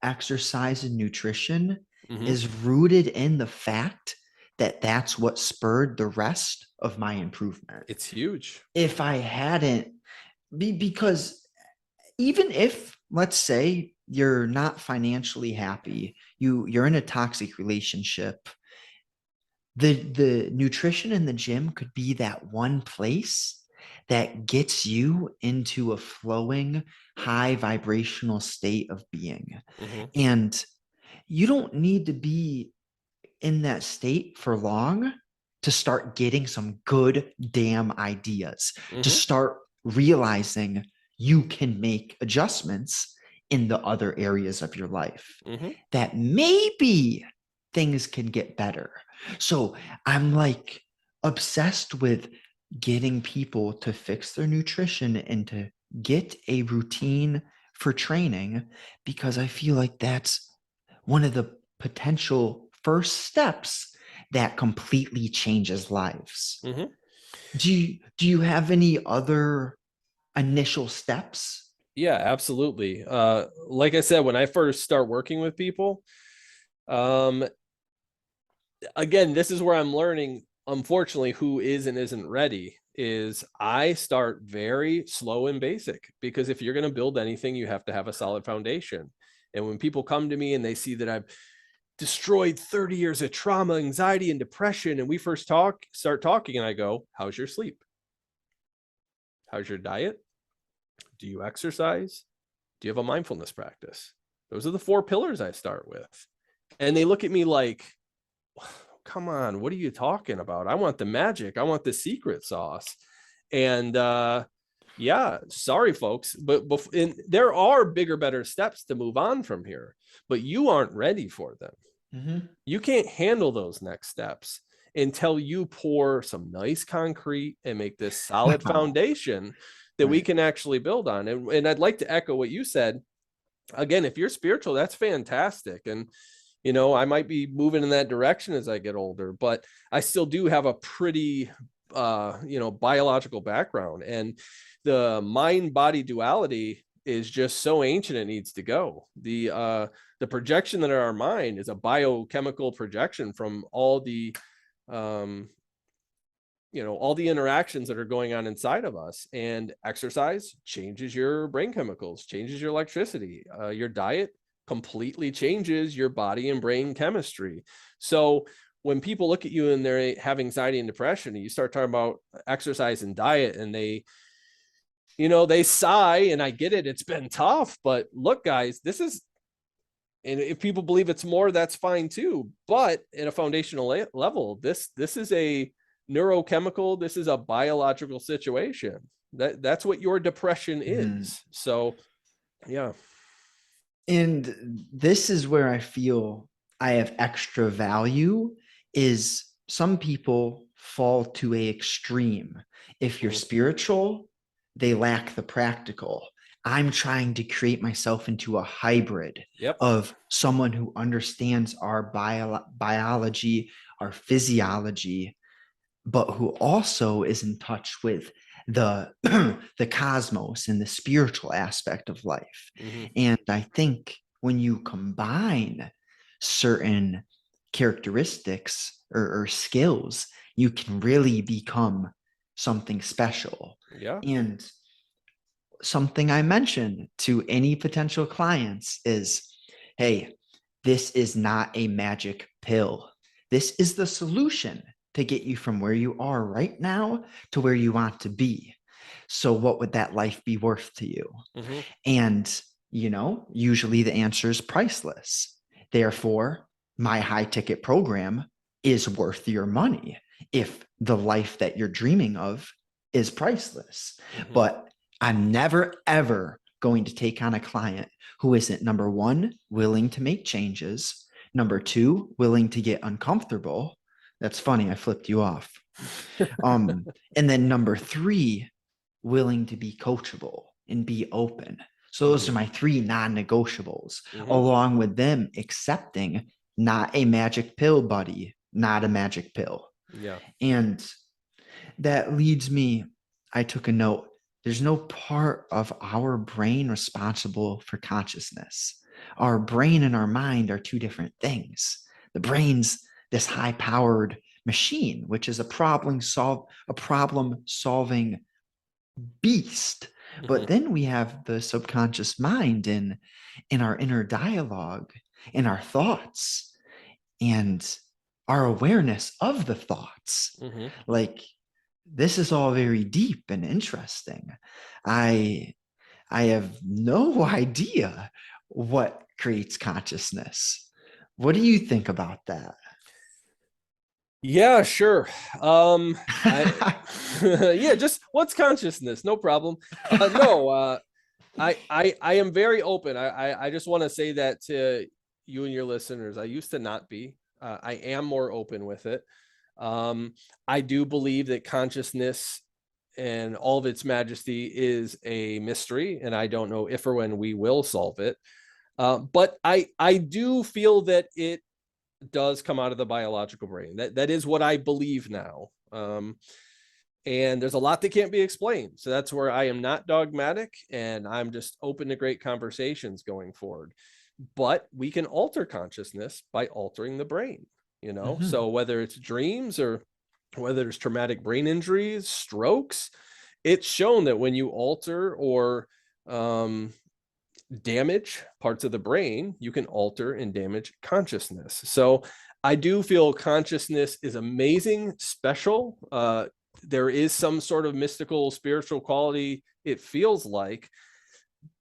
exercise and nutrition Hmm. is rooted in the fact that that's what spurred the rest of my improvement. It's huge. If I hadn't, because even if, let's say, you're not financially happy, you're in a toxic relationship, the nutrition in the gym could be that one place that gets you into a flowing high vibrational state of being. Hmm. And you don't need to be in that state for long to start getting some good damn ideas, to Hmm. start realizing you can make adjustments in the other areas of your life, Hmm. that maybe things can get better. So I'm like obsessed with getting people to fix their nutrition and to get a routine for training, because I feel like that's one of the potential first steps that completely changes lives. Hmm. Do you have any other initial steps? Yeah, absolutely. Like I said, when I first start working with people, um, again, this is where I'm learning, unfortunately, who is and isn't ready. Is I start very slow and basic, because if you're going to build anything, you have to have a solid foundation. And when people come to me and they see that I've destroyed 30 years of trauma, anxiety, and depression, and we first start talking, and I go, how's your sleep? How's your diet? Do you exercise? Do you have a mindfulness practice? Those are the 4 pillars I start with. And they look at me like, come on, what are you talking about? I want the magic. I want the secret sauce. And yeah, sorry, folks, but there are bigger, better steps to move on from here, but you aren't ready for them. Mm-hmm. You can't handle those next steps until you pour some nice concrete and make this solid foundation that we can actually build on. And I'd like to echo what you said. Again, if you're spiritual, that's fantastic. And, you know, I might be moving in that direction as I get older, but I still do have a pretty, you know, biological background, and the mind-body duality is just so ancient it needs to go. The projection that in our mind is a biochemical projection from all the you know, all the interactions that are going on inside of us. And exercise changes your brain chemicals, changes your electricity. Your diet completely changes your body and brain chemistry. So when people look at you and they have anxiety and depression, and you start talking about exercise and diet, and they, you know, they sigh, and I get it. It's been tough, but look, guys, this is, and if people believe it's more, that's fine too. But at a foundational level, this is a neurochemical, this is a biological situation. That's what your depression is. So yeah. And this is where I feel I have extra value, is some people fall to a extreme. If you're spiritual, they lack the practical. I'm trying to create myself into a hybrid of someone who understands our biology, our physiology, but who also is in touch with the the cosmos and the spiritual aspect of life. And I think when you combine certain characteristics or skills, you can really become something special. And something I mention to any potential clients is, hey, this is not a magic pill. This is the solution to get you from where you are right now to where you want to be. So what would that life be worth to you? And, you know, usually the answer is priceless. Therefore, my high ticket program is worth your money if the life that you're dreaming of is priceless. But I'm never, ever going to take on a client who isn't, number one, willing to make changes, number two, willing to get uncomfortable. That's funny, I flipped you off. And then number three, willing to be coachable and be open. So those are my 3 non-negotiables, along with them accepting not a magic pill, buddy, not a magic pill. And that leads me, I took a note. There's no part of our brain responsible for consciousness. Our brain and our mind are 2 different things. The brain's this high-powered machine, which is a problem-solving beast. But then we have the subconscious mind in our inner dialogue, in our thoughts, and our awareness of the thoughts. Like, this is all very deep and interesting. I have no idea what creates consciousness. What do you think about that? Yeah, sure. Yeah, just what's consciousness? No problem. No, I am very open. I just want to say that to you and your listeners. I used to not be. I am more open with it. I do believe that consciousness and all of its majesty is a mystery, and I don't know if or when we will solve it. But I do feel that it does come out of the biological brain. That is what I believe now. And there's a lot that can't be explained. So that's where I am not dogmatic, and I'm just open to great conversations going forward. But we can alter consciousness by altering the brain, you know? So whether it's dreams or whether it's traumatic brain injuries, strokes, it's shown that when you alter or damage parts of the brain, you can alter and damage consciousness. So I do feel consciousness is amazing, special. There is some sort of mystical, spiritual quality, it feels like.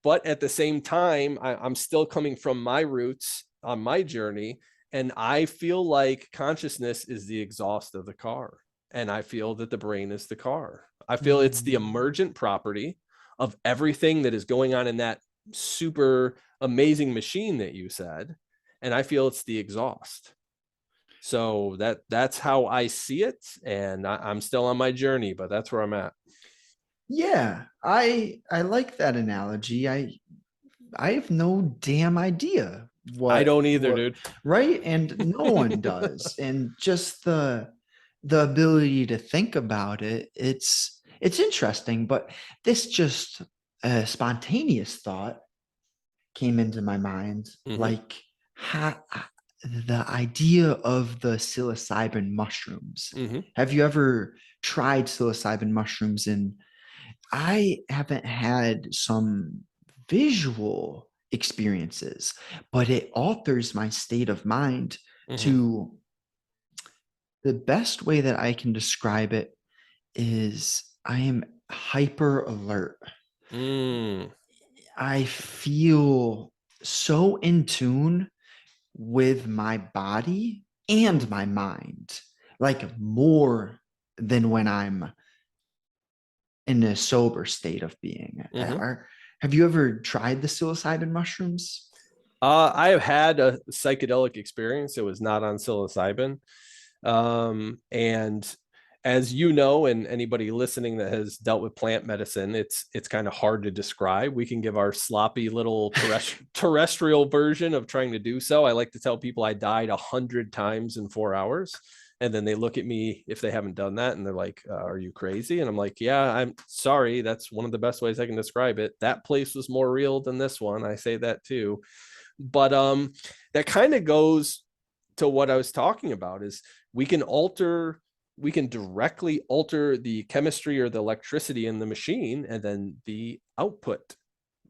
But at the same time, I'm still coming from my roots on my journey. And I feel like consciousness is the exhaust of the car. And I feel that the brain is the car. I feel it's the emergent property of everything that is going on in that super amazing machine that you said. And I feel it's the exhaust. So that's how I see it. And I'm still on my journey, but that's where I'm at. Yeah, I like that analogy. I have no damn idea I what don't either, what dude. right, and no one does. And just the ability to think about it, it's interesting, but this just a spontaneous thought came into my mind, Mm-hmm. like the idea of the psilocybin mushrooms. Mm-hmm. Have you ever tried psilocybin mushrooms? And I haven't had some visual experiences, but it alters my state of mind Mm-hmm. to the best way that I can describe it is I am hyper alert. Mm. I feel so in tune with my body and my mind, like more than when I'm in a sober state of being. Mm-hmm. Have you ever tried the psilocybin mushrooms? I have had a psychedelic experience. It was not on psilocybin. And as you know, and anybody listening that has dealt with plant medicine, it's kind of hard to describe. We can give our sloppy little terrestrial version of trying to do so. I like to tell people I died 100 times in 4 hours. And then they look at me if they haven't done that and they're like, are you crazy? And I'm like, yeah, I'm sorry. That's one of the best ways I can describe it. That place was more real than this one. I say that too. But that kind of goes to what I was talking about is we can alter, we can directly alter the chemistry or the electricity in the machine, and then the output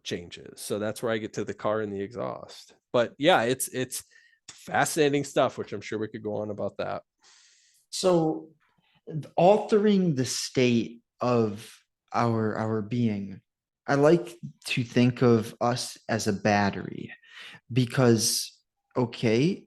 changes. So that's where I get to the car and the exhaust. But yeah, it's fascinating stuff, which I'm sure we could go on about that. So altering the state of our being, I like to think of us as a battery because okay,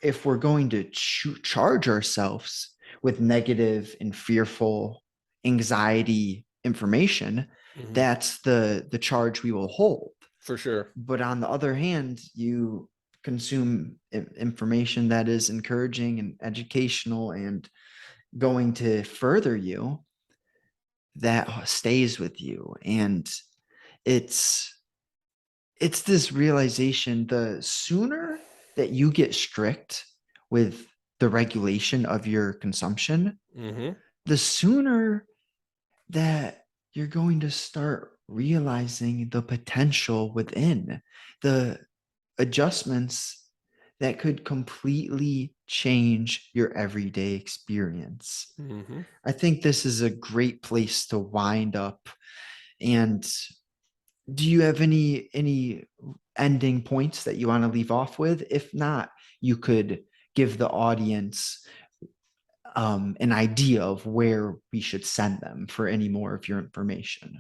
if we're going to charge ourselves with negative and fearful anxiety information, Mm-hmm. that's the charge we will hold. For sure. But on the other hand, you consume information that is encouraging and educational and going to further you, that stays with you. And it's it's this realization, the sooner that you get strict with the regulation of your consumption, Mm-hmm. the sooner that you're going to start realizing the potential within, the adjustments that could completely change your everyday experience. Mm-hmm. I think this is a great place to wind up. And do you have any ending points that you want to leave off with? If not, you could give the audience an idea of where we should send them for any more of your information.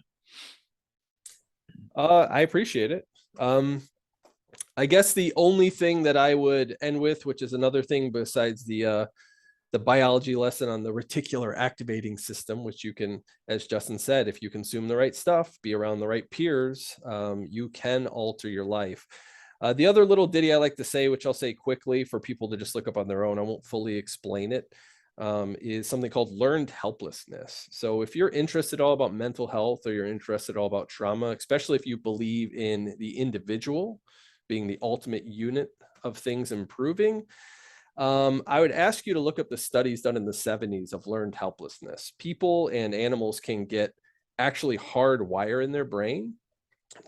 I appreciate it. I guess the only thing that I would end with, which is another thing besides the biology lesson on the reticular activating system, which you can, as Justin said, if you consume the right stuff, be around the right peers, you can alter your life. The other little ditty I like to say, which I'll say quickly for people to just look up on their own, I won't fully explain it, is something called learned helplessness. So if you're interested all about mental health or you're interested all about trauma, especially if you believe in the individual being the ultimate unit of things improving, I would ask you to look up the studies done in the 70s of learned helplessness. People and animals can get actually hardwire in their brain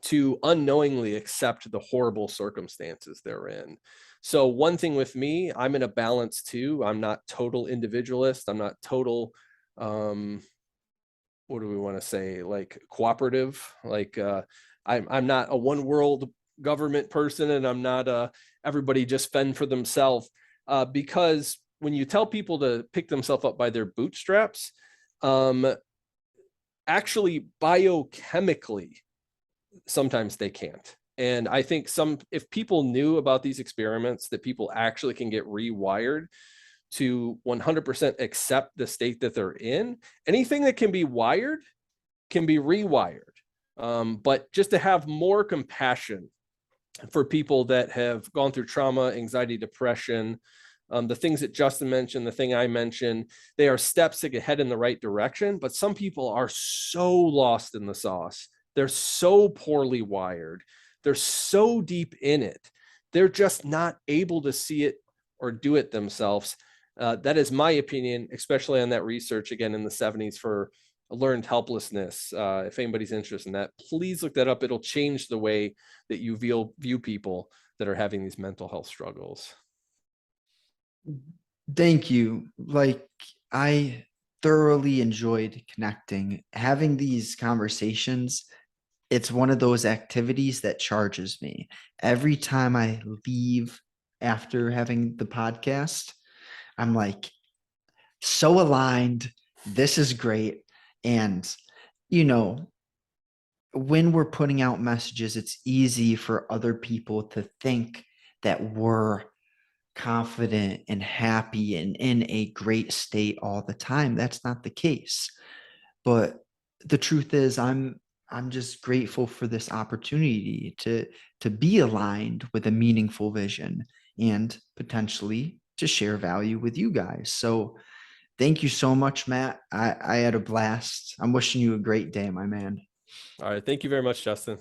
to unknowingly accept the horrible circumstances they're in. So one thing with me, I'm in a balance too. I'm not total individualist. I'm not total, what do we want to say? Like cooperative. Like I'm not a one world government person, and I'm not everybody just fend for themselves. Because when you tell people to pick themselves up by their bootstraps, actually biochemically sometimes they can't. And I think if people knew about these experiments, that people actually can get rewired to 100% accept the state that they're in. Anything that can be wired can be rewired. But just to have more compassion for people that have gone through trauma, anxiety, depression, the things that Justin mentioned, the thing I mentioned, they are steps to head in the right direction. But some people are so lost in the sauce. They're so poorly wired. They're so deep in it. They're just not able to see it or do it themselves. That is my opinion, especially on that research again in the 70s for learned helplessness. If anybody's interested in that, please look that up. It'll change the way that you view people that are having these mental health struggles. Thank you. Like, I thoroughly enjoyed connecting, having these conversations. It's one of those activities that charges me. Every time I leave after having the podcast, I'm like, so aligned. This is great. And, you know, when we're putting out messages, it's easy for other people to think that we're confident and happy and in a great state all the time. That's not the case. But the truth is, I'm just grateful for this opportunity to be aligned with a meaningful vision and potentially to share value with you guys. So thank you so much, Matt. I had a blast. I'm wishing you a great day, my man. All right. Thank you very much, Justin.